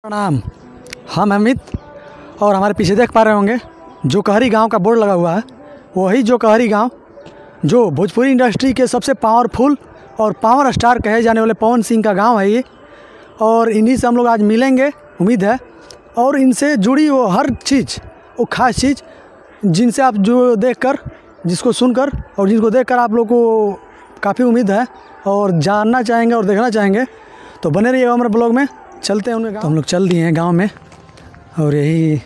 प्रणाम। हम अमित और हमारे पीछे देख पा रहे होंगे जो कहरी गांव का बोर्ड लगा हुआ है, वही जो कहरी गांव जो भोजपुरी इंडस्ट्री के सबसे पावरफुल और पावर स्टार कहे जाने वाले पवन सिंह का गांव है ये। और इन्हीं से हम लोग आज मिलेंगे, उम्मीद है, और इनसे जुड़ी वो हर चीज़, वो खास चीज़ जिनसे आप जो देखकर, जिसको सुनकर और जिनको देखकर आप लोग को काफ़ी उम्मीद है और जानना चाहेंगे और देखना चाहेंगे। तो बने रहिएगा हमारे ब्लॉग में। चलते हैं उन्हें गाँव। तो हम लोग चल दिए हैं गांव में और यही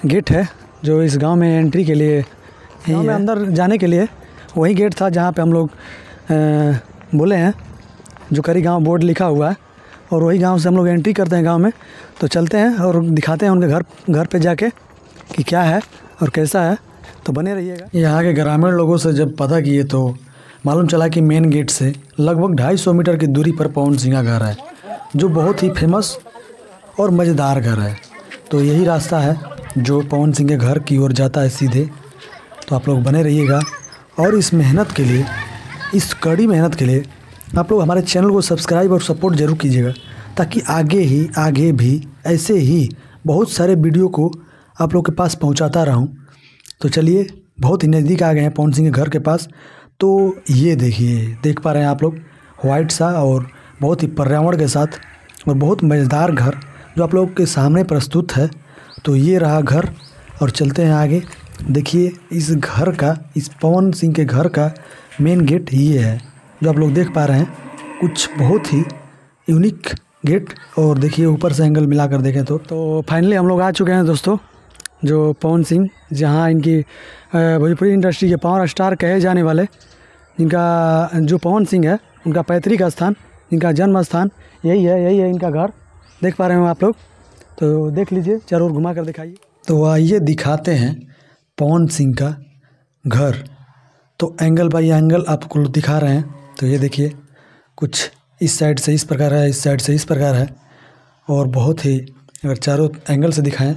गेट है जो इस गांव में एंट्री के लिए, गांव में अंदर जाने के लिए वही गेट था जहां पे हम लोग बोले हैं जो कहरी गांव बोर्ड लिखा हुआ है, और वही गांव से हम लोग एंट्री करते हैं गांव में। तो चलते हैं और दिखाते हैं उनके घर पे जाके कि क्या है और कैसा है। तो बने रहिएगा। यहाँ के ग्रामीण लोगों से जब पता किए तो मालूम चला कि मेन गेट से लगभग 250 मीटर की दूरी पर पवन सिंह का घर है, जो बहुत ही फेमस और मज़ेदार घर है। तो यही रास्ता है जो पवन सिंह के घर की ओर जाता है सीधे। तो आप लोग बने रहिएगा और इस मेहनत के लिए, इस कड़ी मेहनत के लिए आप लोग हमारे चैनल को सब्सक्राइब और सपोर्ट ज़रूर कीजिएगा, ताकि आगे भी ऐसे ही बहुत सारे वीडियो को आप लोग के पास पहुंचाता रहूं। तो चलिए, बहुत ही नज़दीक आ गए हैं पवन सिंह के घर के पास। तो ये देखिए, देख पा रहे हैं आप लोग, वाइट सा और बहुत ही पर्यावरण के साथ और बहुत मज़ेदार घर जो आप लोग के सामने प्रस्तुत है। तो ये रहा घर और चलते हैं आगे। देखिए इस घर का, इस पवन सिंह के घर का मेन गेट ये है जो आप लोग देख पा रहे हैं, कुछ बहुत ही यूनिक गेट। और देखिए ऊपर से एंगल मिलाकर देखें तो फाइनली हम लोग आ चुके हैं दोस्तों, जो पवन सिंह, जहाँ इनकी भोजपुरी इंडस्ट्री के पावर स्टार कहे जाने वाले, इनका जो पवन सिंह है उनका पैतृक स्थान, इनका जन्म स्थान यही है इनका घर। देख पा रहे हो आप लोग, तो देख लीजिए, चारों ओर घुमा कर दिखाइए। तो आइए दिखाते हैं पवन सिंह का घर। तो एंगल बाई एंगल आपको दिखा रहे हैं। तो ये देखिए, कुछ इस साइड से इस प्रकार है, इस साइड से इस प्रकार है, और बहुत ही, अगर चारों एंगल से दिखाएं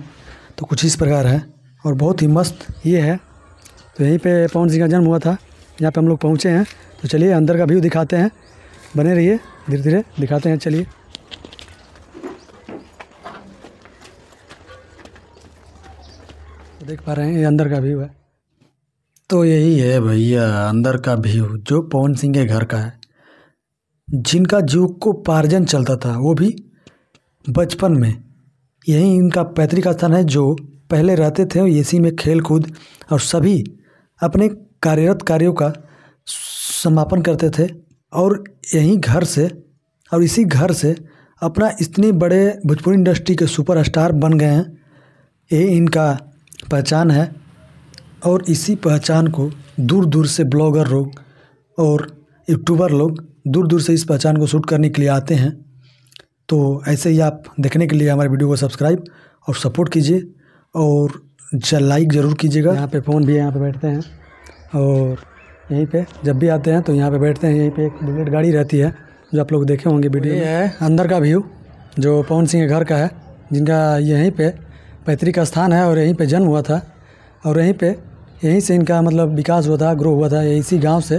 तो कुछ इस प्रकार है और बहुत ही मस्त ये है। तो यहीं पे पवन सिंह का जन्म हुआ था, यहाँ पे हम लोग पहुँचे हैं। तो चलिए अंदर का व्यू दिखाते हैं, बने रहिए, धीरे धीरे दिखाते हैं। चलिए, तो देख पा रहे हैं ये अंदर का व्यू है। तो यही है भैया अंदर का व्यू जो पवन सिंह के घर का है, जिनका जीविकोपार्जन चलता था वो भी बचपन में। यही इनका पैतृक स्थान है, जो पहले रहते थे इसी में खेल कूद और सभी अपने कार्यरत कार्यों का समापन करते थे। और यही घर से और इसी घर से अपना इतने बड़े भोजपुरी इंडस्ट्री के सुपरस्टार बन गए हैं। यही इनका पहचान है और इसी पहचान को दूर दूर से ब्लॉगर लोग और यूट्यूबर लोग दूर दूर से इस पहचान को शूट करने के लिए आते हैं। तो ऐसे ही आप देखने के लिए हमारे वीडियो को सब्सक्राइब और सपोर्ट कीजिए और लाइक ज़रूर कीजिएगा। यहाँ पे फ़ोन भी है, यहाँ पे बैठते हैं और यहीं पे जब भी आते हैं तो यहाँ पे बैठते हैं। यहीं पे एक बुलेट गाड़ी रहती है जो आप लोग देखे होंगे वीडियो। ये है अंदर का व्यू जो पवन सिंह के घर का है, जिनका यहीं पे पैतृक स्थान है और यहीं पे जन्म हुआ था, और यहीं से इनका मतलब विकास हुआ था, ग्रो हुआ था। इसी गाँव से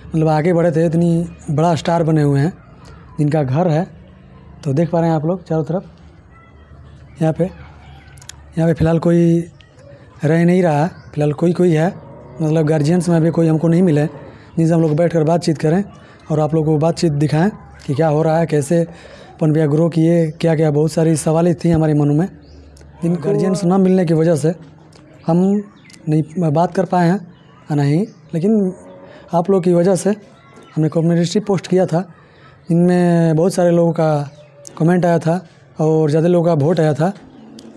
मतलब आगे बढ़े थे, इतनी बड़ा स्टार बने हुए हैं जिनका घर है। तो देख पा रहे हैं आप लोग चारों तरफ। यहाँ पे फ़िलहाल कोई रह नहीं रहा, फ़िलहाल कोई है, मतलब गार्जियंस में अभी कोई हमको नहीं मिले जिनसे हम लोग बैठकर बातचीत करें और आप लोगों को बातचीत दिखाएं कि क्या हो रहा है, कैसे पवन भैया ग्रो किए, क्या क्या। बहुत सारी सवालें थी हमारे मन में, जिन गार्जियंस ना मिलने की वजह से हम नहीं बात कर पाए हैं नहीं, लेकिन आप लोग की वजह से हमने कम्युनिटी पोस्ट किया था, इनमें बहुत सारे लोगों का कमेंट आया था और ज़्यादा लोगों का वोट आया था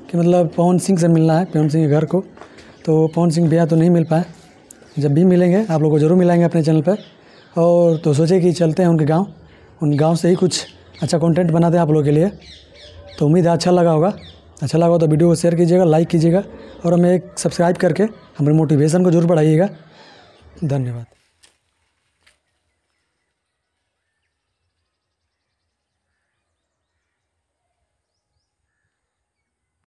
कि मतलब पवन सिंह से मिलना है, पवन सिंह के घर को। तो पवन सिंह भैया तो नहीं मिल पाए, जब भी मिलेंगे आप लोगों को ज़रूर मिलाएंगे अपने चैनल पर। और तो सोचे कि चलते हैं उनके गांव, उन गांव से ही कुछ अच्छा कंटेंट बनाते हैं आप लोगों के लिए। तो उम्मीद है अच्छा लगा होगा तो वीडियो को शेयर कीजिएगा, लाइक कीजिएगा और हमें एक सब्सक्राइब करके हमारे मोटिवेशन को ज़रूर बढ़ाइएगा। धन्यवाद।